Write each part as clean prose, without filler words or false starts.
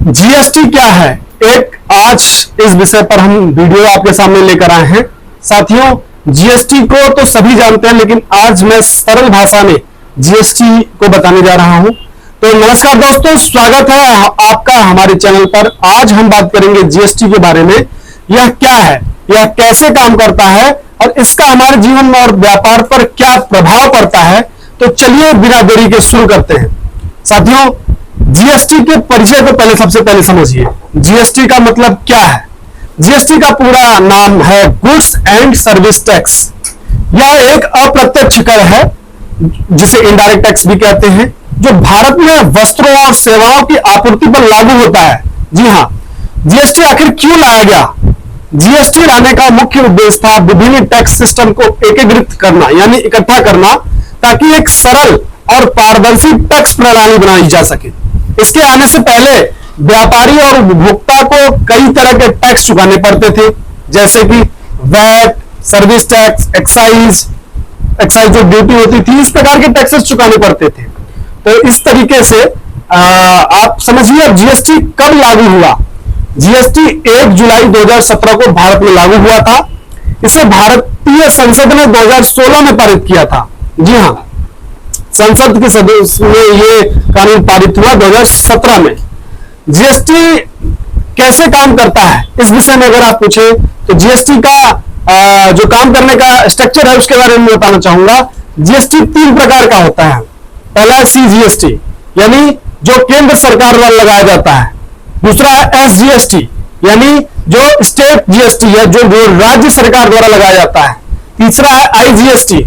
GST क्या है, एक आज इस विषय पर हम वीडियो आपके सामने लेकर आए हैं। साथियों, जीएसटी को तो सभी जानते हैं, लेकिन आज मैं सरल भाषा में जीएसटी को बताने जा रहा हूं। तो नमस्कार दोस्तों, स्वागत है आपका हमारे चैनल पर। आज हम बात करेंगे जीएसटी के बारे में। यह क्या है, यह कैसे काम करता है और इसका हमारे जीवन में और व्यापार पर क्या प्रभाव पड़ता है। तो चलिए बिना देरी के शुरू करते हैं। साथियों, जीएसटी के परिचय को सबसे पहले समझिए। जीएसटी का मतलब क्या है? जीएसटी का पूरा नाम है गुड्स एंड सर्विस टैक्स। यह एक अप्रत्यक्ष कर है जिसे इनडायरेक्ट टैक्स भी कहते हैं, जो भारत में वस्त्रों और सेवाओं की आपूर्ति पर लागू होता है। जी हां, जीएसटी आखिर क्यों लाया गया? जीएसटी लाने का मुख्य उद्देश्य था विभिन्न टैक्स सिस्टम को एकीकृत करना, यानी इकट्ठा करना, ताकि एक सरल और पारदर्शी टैक्स प्रणाली बनाई जा सके। इसके आने से पहले व्यापारी और उपभोक्ता को कई तरह के टैक्स चुकाने पड़ते थे, जैसे कि वैट, सर्विस टैक्स, एक्साइज जो ड्यूटी होती थी, इस प्रकार के टैक्सेस चुकाने पड़ते थे। तो इस तरीके से आप समझिए अब जीएसटी कब लागू हुआ। जीएसटी 1 जुलाई 2017 को भारत में लागू हुआ था। इसे भारतीय संसद ने 2016 में पारित किया था। जी हां, संसद के सदस्य में ये कानून पारित हुआ 2017 में। जीएसटी कैसे काम करता है, इस विषय में अगर आप पूछे तो जीएसटी का जो काम करने का स्ट्रक्चर है उसके बारे में बताना चाहूंगा। जीएसटी 3 प्रकार का होता है। पहला है सीजीएसटी, यानी जो केंद्र सरकार द्वारा लगाया जाता है। दूसरा है एसजीएसटी, यानी जो स्टेट जीएसटी है, जो राज्य सरकार द्वारा लगाया जाता है। तीसरा है आईजीएसटी।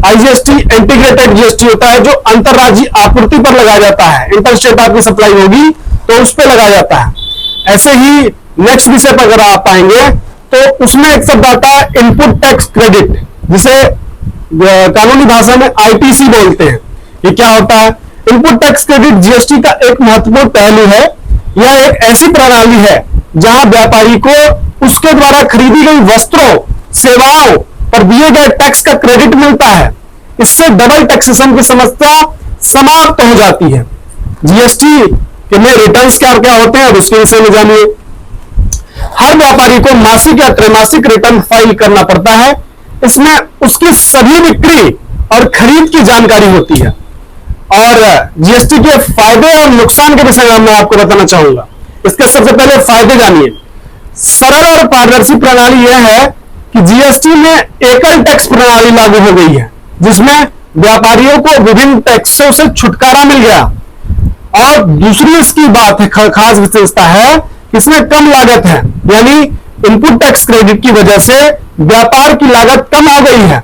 आईजीएसटी इंटीग्रेटेड जीएसटी होता है, जो अंतरराज्यीय आपूर्ति पर लगाया जाता है। इंटर स्टेट आपकी सप्लाई होगी तो उस पर लगाया जाता है। ऐसे ही नेक्स्ट विषय पर अगर आप आएंगे तो उसमें एक शब्द आता है इनपुट टैक्स क्रेडिट, जिसे कानूनी भाषा में आईटीसी बोलते हैं। ये क्या होता है? इनपुट टैक्स क्रेडिट जीएसटी का एक महत्वपूर्ण पहलू है। यह एक ऐसी प्रणाली है जहां व्यापारी को उसके द्वारा खरीदी गई वस्त्रों, सेवाओं पर दिए गए टैक्स का क्रेडिट मिलता है। इससे डबल टैक्सेशन की समस्या समाप्त हो जाती है। जीएसटी के में रिटर्न्स क्या क्या होते हैं और उसके विषय में जानिए। हर व्यापारी को मासिक या त्रैमासिक रिटर्न फाइल करना पड़ता है। इसमें उसकी सभी बिक्री और खरीद की जानकारी होती है। और जीएसटी के फायदे और नुकसान के विषय में मैं आपको बताना चाहूंगा। इसके सबसे पहले फायदे जानिए। सरल और पारदर्शी प्रणाली यह है कि जीएसटी में एकल टैक्स प्रणाली लागू हो गई है, जिसमें व्यापारियों को विभिन्न टैक्सों से छुटकारा मिल गया। और दूसरी इसकी बात है, खास विशेषता है, इसमें कम लागत है, यानी इनपुट टैक्स क्रेडिट की वजह से व्यापार की लागत कम हो गई है।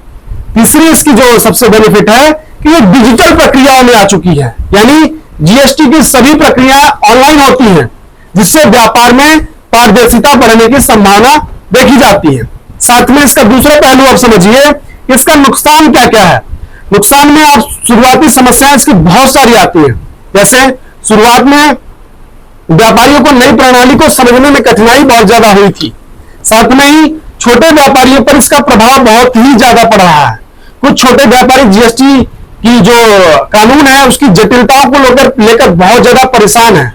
तीसरी इसकी जो सबसे बेनिफिट है कि ये डिजिटल प्रक्रियाओं में आ चुकी है, यानी जीएसटी की सभी प्रक्रिया ऑनलाइन होती हैं, जिससे व्यापार में पारदर्शिता बढ़ने की संभावना देखी जाती है। साथ में इसका दूसरा पहलू आप समझिए, इसका नुकसान क्या क्या है। नुकसान में आप शुरुआती समस्याएं इसकी बहुत सारी आती हैं। जैसे शुरुआत में व्यापारियों को नई प्रणाली को समझने में कठिनाई बहुत ज्यादा हुई थी। साथ में ही छोटे व्यापारियों पर इसका प्रभाव बहुत ही ज्यादा पड़ रहा है। कुछ छोटे व्यापारी जीएसटी की जो कानून है उसकी जटिलताओं को लेकर बहुत ज्यादा परेशान है।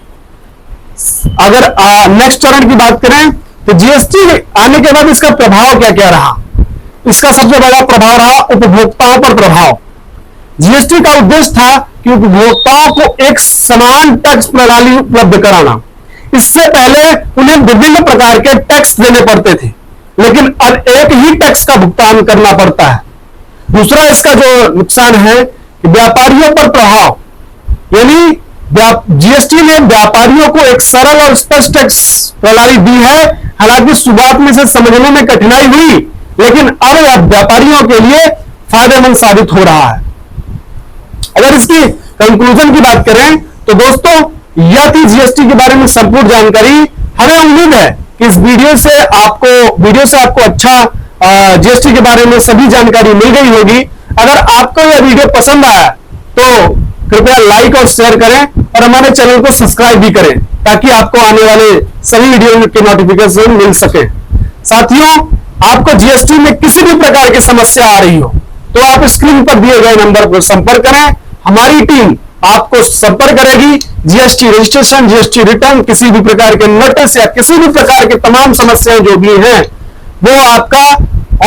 अगर नेक्स्ट चरण की बात करें तो जीएसटी आने के बाद इसका प्रभाव क्या क्या रहा। इसका सबसे बड़ा प्रभाव रहा उपभोक्ताओं पर प्रभाव। जीएसटी का उद्देश्य था कि उपभोक्ताओं को एक समान टैक्स प्रणाली उपलब्ध कराना। इससे पहले उन्हें विभिन्न प्रकार के टैक्स देने पड़ते थे, लेकिन अब एक ही टैक्स का भुगतान करना पड़ता है। दूसरा इसका जो नुकसान है कि व्यापारियों पर प्रभाव, यानी जीएसटी ने व्यापारियों को एक सरल और स्पष्ट टैक्स प्रणाली दी है। हालांकि शुरुआत में से समझने में कठिनाई हुई, लेकिन अब व्यापारियों के लिए फायदेमंद साबित हो रहा है। अगर इसकी कंक्लूजन की बात करें तो दोस्तों, यह थी जीएसटी के बारे में संपूर्ण जानकारी। हमें उम्मीद है कि इस वीडियो से आपको अच्छा जीएसटी के बारे में सभी जानकारी मिल गई होगी। अगर आपको यह वीडियो पसंद आया तो कृपया लाइक और शेयर करें और हमारे चैनल को सब्सक्राइब भी करें, ताकि आपको आने वाले सभी वीडियो के नोटिफिकेशन मिल सके। साथियों, आपको जीएसटी में किसी भी प्रकार की समस्या आ रही हो तो आप स्क्रीन पर दिए गए नंबर पर संपर्क करें। हमारी टीम आपको संपर्क करेगी। जीएसटी रजिस्ट्रेशन, जीएसटी रिटर्न, किसी भी प्रकार के नोटिस या किसी भी प्रकार के तमाम समस्याएं जो भी हैं वो आपका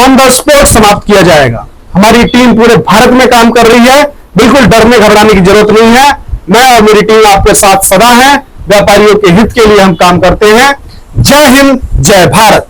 ऑन द स्पॉट समाप्त किया जाएगा। हमारी टीम पूरे भारत में काम कर रही है, बिल्कुल डरने घबराने की जरूरत नहीं है। मैं और मेरी टीम आपके साथ सदा है। व्यापारियों के हित के लिए हम काम करते हैं। जय हिंद, जय भारत।